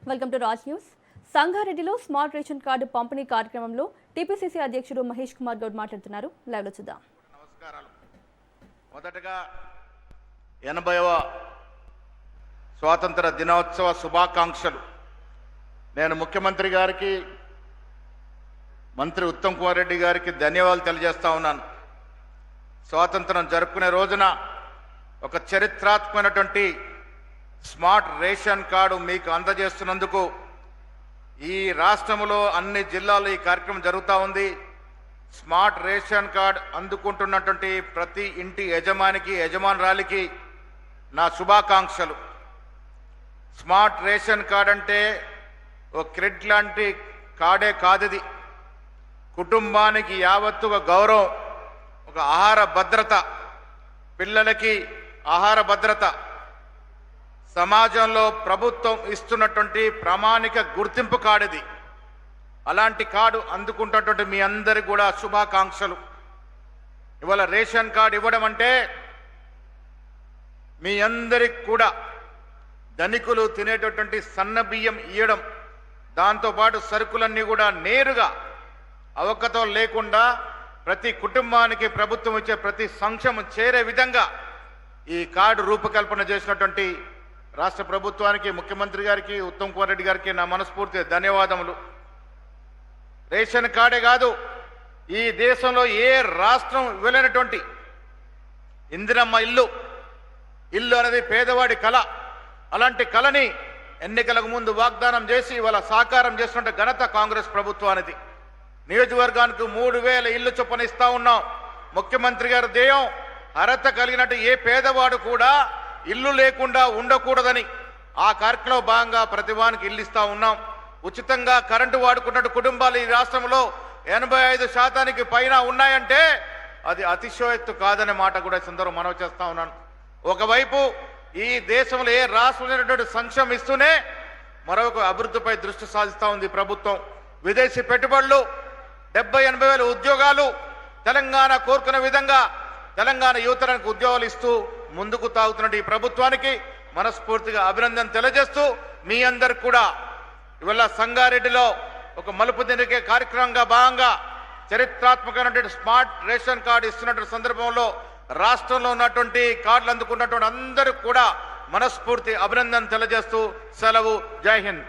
Welcome to Raj news. సంగారెడ్డిలో smart ration card పంపిణీ కార్యక్రమంలో టీపీసీసీ అధ్యక్షుడు మహేష్ కుమార్ గౌడ్ మాట్లాడుతున్నారు. లైవ్ లో చూద్దాం. నమస్కారాలు. మొదటగా 80వ స్వాతంత్ర దినోత్సవ శుభాకాంక్షలు. నేను ముఖ్యమంత్రి గారికి, మంత్రి ఉత్తమ్ కుమార్ రెడ్డి గారికి ధన్యవాదాలు తెలియజేస్తా ఉన్నాను. స్వాతంత్రం జరుపుకునే రోజున ఒక చరిత్రాత్మకమైనటువంటి స్మార్ట్ రేషన్ కార్డు మీకు అందజేస్తున్నందుకు ఈ రాష్ట్రంలో అన్ని జిల్లాల్లో ఈ కార్యక్రమం జరుగుతూ ఉంది. స్మార్ట్ రేషన్ కార్డ్ అందుకుంటున్నటువంటి ప్రతి ఇంటి యజమానికి, యజమానురాలికి నా శుభాకాంక్షలు. స్మార్ట్ రేషన్ కార్డ్ అంటే ఒక క్రెడిట్ లాంటి కార్డే కాదు. ఇది కుటుంబానికి యావత్తు ఒక గౌరవం, ఒక ఆహార భద్రత, పిల్లలకి ఆహార భద్రత, సమాజంలో ప్రభుత్వం ఇస్తున్నటువంటి ప్రామాణిక గుర్తింపు కార్డు ఇది. అలాంటి కార్డు అందుకుంటున్నటువంటి మీ అందరికి కూడా శుభాకాంక్షలు. ఇవాళ రేషన్ కార్డు ఇవ్వడం అంటే మీ అందరికి కూడా ధనికులు తినేటటువంటి సన్న బియ్యం ఇవ్వడం, దాంతోపాటు సరుకులన్నీ కూడా నేరుగా అవకతో లేకుండా ప్రతి కుటుంబానికి ప్రభుత్వం ఇచ్చే ప్రతి సంక్షేమం చేరే విధంగా ఈ కార్డు రూపకల్పన చేసినటువంటి రాష్ట్ర ప్రభుత్వానికి, ముఖ్యమంత్రి గారికి, ఉత్తమ్ కుమార్ రెడ్డి గారికి నా మనస్ఫూర్తి ధన్యవాదములు. రేషన్ కార్డే కాదు, ఈ దేశంలో ఏ రాష్ట్రం ఇవ్వలేనటువంటి ఇందిరమ్మ ఇల్లు అనేది పేదవాడి కళ. అలాంటి కళని ఎన్నికలకు ముందు వాగ్దానం చేసి ఇవాళ సాకారం చేస్తున్న ఘనత కాంగ్రెస్ ప్రభుత్వానికి. నియోజకవర్గానికి 3000 ఇల్లు చొప్పున ఇస్తా ఉన్నాం. ముఖ్యమంత్రి గారి ధ్యేయం అర్హత కలిగినట్టు ఏ పేదవాడు కూడా ఇల్లు లేకుండా ఉండకూడదని ఆ కార్యక్రమంలో భాగంగా ప్రతి వానికి ఇల్లు ఇస్తా ఉన్నాం. ఉచితంగా కరెంటు వాడుకున్నట్టు కుటుంబాలు ఈ రాష్ట్రంలో 85% పైన ఉన్నాయంటే అది అతిశయోక్తి కాదనే మాట కూడా సందర్భంగా మనవి చేస్తా ఉన్నాను. ఒకవైపు ఈ దేశంలో ఏ రాష్ట్రం సంక్షేమం ఇస్తూనే మరొక అభివృద్ధిపై దృష్టి సాధిస్తూ ఉంది ప్రభుత్వం. విదేశీ పెట్టుబడులు, 70-80 వేల ఉద్యోగాలు, తెలంగాణ కోరుకునే విధంగా తెలంగాణ యువతరానికి ఉద్యోగాలు ఇస్తూ ముందుకు తాగుతున్న ఈ ప్రభుత్వానికి మనస్ఫూర్తిగా అభినందన తెలియజేస్తూ, మీ అందరికి కూడా ఇవాళ సంగారెడ్డిలో ఒక మలుపు తిరిగే కార్యక్రమంగా భాగంగా చరిత్రాత్మకమైనటువంటి స్మార్ట్ రేషన్ కార్డు ఇస్తున్నటువంటి సందర్భంలో రాష్ట్రంలో ఉన్నటువంటి కార్డులు అందుకున్నటువంటి అందరికి కూడా మనస్ఫూర్తి అభినందన తెలియజేస్తూ సెలవు. జై హింద్.